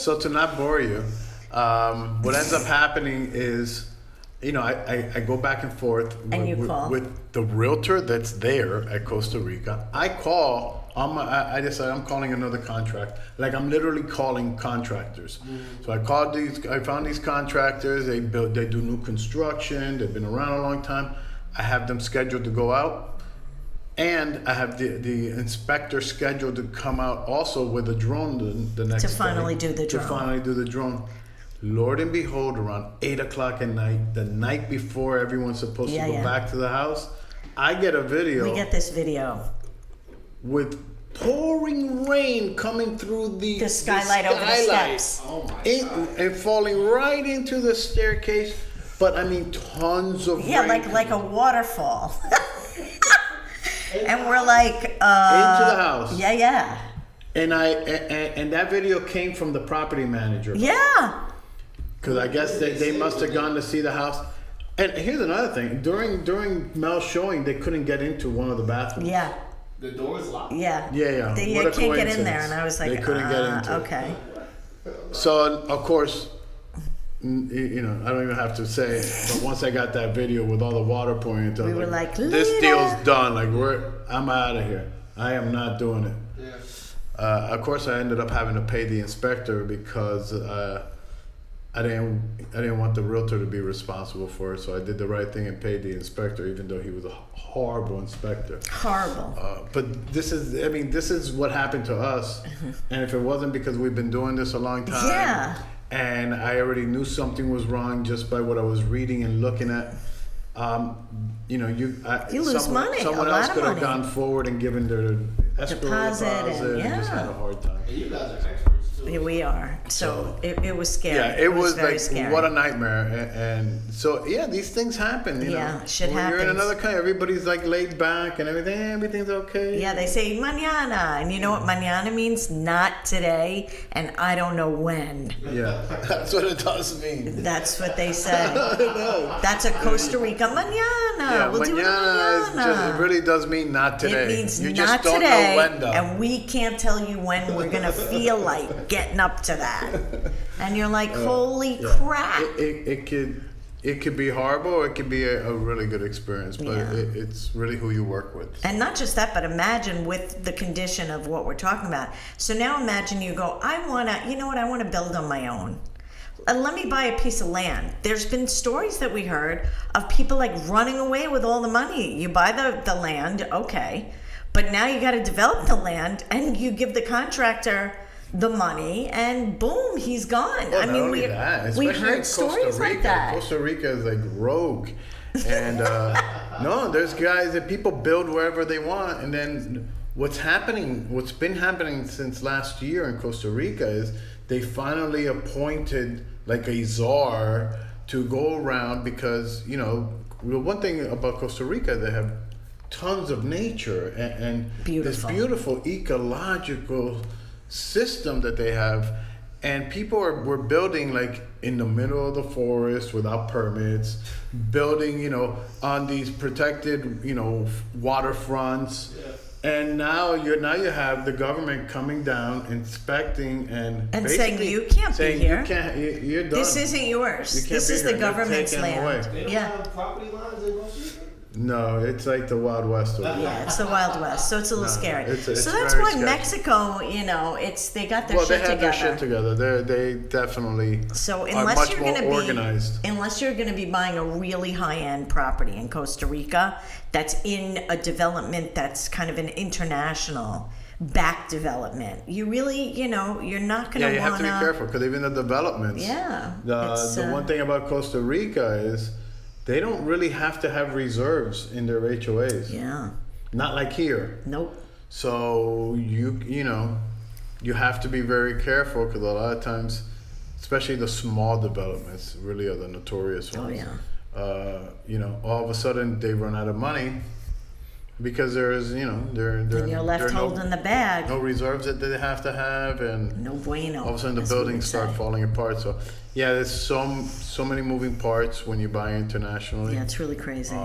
So to not bore you, what ends up happening is, I go back and forth And you call. with the realtor that's there at Costa Rica. I call. I decide I'm calling another contract. Like I'm literally calling contractors. So I found these contractors. They do new construction. They've been around a long time. I have them scheduled to go out. And I have the inspector scheduled to come out also with a drone the next To day. finally do the drone. To finally do the drone. Lord and behold, around 8 o'clock at night, the night before everyone's supposed to go back to the house, I get a video. We get this video. With pouring rain coming through the skylight over the steps. Oh my God. And falling right into the staircase. But I mean, tons of rain. Yeah, like a waterfall. And we're like into the house. Yeah. And and that video came from the property manager. Yeah. Because I guess they must have gone to see the house. And here's another thing. During Mel's showing, they couldn't get into one of the bathrooms. Yeah. The door is locked. Yeah. Yeah. They What a can't get in coincidence. there, and I was like, they couldn't get into. Okay. So of course, I don't even have to say it, but once I got that video with all the water pouring into it, We were like, this "Later." deal's done. Like I'm out of here. I am not doing it. Yeah. Of course, I ended up having to pay the inspector because I didn't want the realtor to be responsible for it. So I did the right thing and paid the inspector, even though he was a horrible inspector. Horrible. But this is what happened to us. And if it wasn't because we've been doing this a long time, Yeah. and I already knew something was wrong just by what I was reading and looking at. You lose money, Someone a lot else of could have money. gone forward and given their escrow Deposit and- and just yeah. had a hard time. And you guys are experts too. Here we are. So it was scary. Yeah, it was very like scary. what a nightmare, and so yeah, these things happen. You Yeah, know, shit when you're in happens. another country, everybody's like laid back and everything's okay. Yeah, they say mañana, and you know what mañana means? Not today, and I don't know when. Yeah, that's what it does mean. That's what they say. No. That's a Costa Rica mañana. Yeah, We'll do it mañana mañana. it really does mean not today. It means you not just don't today, know when though. and we can't tell you when we're gonna feel like getting up to that. And you're like, holy crap! It could be horrible, or it could be a really good experience. But Yeah. it's really who you work with. And not just that, but imagine with the condition of what we're talking about. So now imagine you go, I want to build on my own. Let me buy a piece of land. There's been stories that we heard of people like running away with all the money. You buy the land, okay, but now you got to develop the land, and you give the contractor the money, and boom, he's gone. Well, not only that, we especially in heard Costa stories Rica. like that. Costa Rica is like rogue, and no, there's guys that people build wherever they want, and then what's been happening since last year in Costa Rica is they finally appointed like a czar to go around because the one thing about Costa Rica, they have tons of nature and this beautiful ecological system that they have, and people were building like in the middle of the forest without permits, building on these protected waterfronts. And now you have the government coming down, inspecting, and saying basically you can't be saying here. You can't. You're done. This isn't yours. You can't This be is here. the They're government's taking it land. away. They don't Yeah. have property lines in Costa Rica? No, it's like the Wild West. Over there. Yeah, it's the Wild West, so it's a little scary. it's So that's very why sketchy. Mexico, they got their Well, shit they have together. their shit together. They definitely So are unless much you're more going to organized. be, unless you're going to be buying a really high-end property in Costa Rica, that's in a development that's kind of an international back development. You really, you're not going Yeah, to you want have to be careful because even the developments. Yeah, The one thing about Costa Rica is they don't really have to have reserves in their HOAs. Yeah. Not like here. Nope. So you have to be very careful because a lot of times, especially the small developments, really are the notorious ones. Oh yeah. All of a sudden they run out of money because there's And you're left holding the bag. no reserves that they have to have, and No bueno. all of a sudden the That's what buildings we start say. falling apart. So yeah, there's so many moving parts when you buy internationally. Yeah, it's really crazy.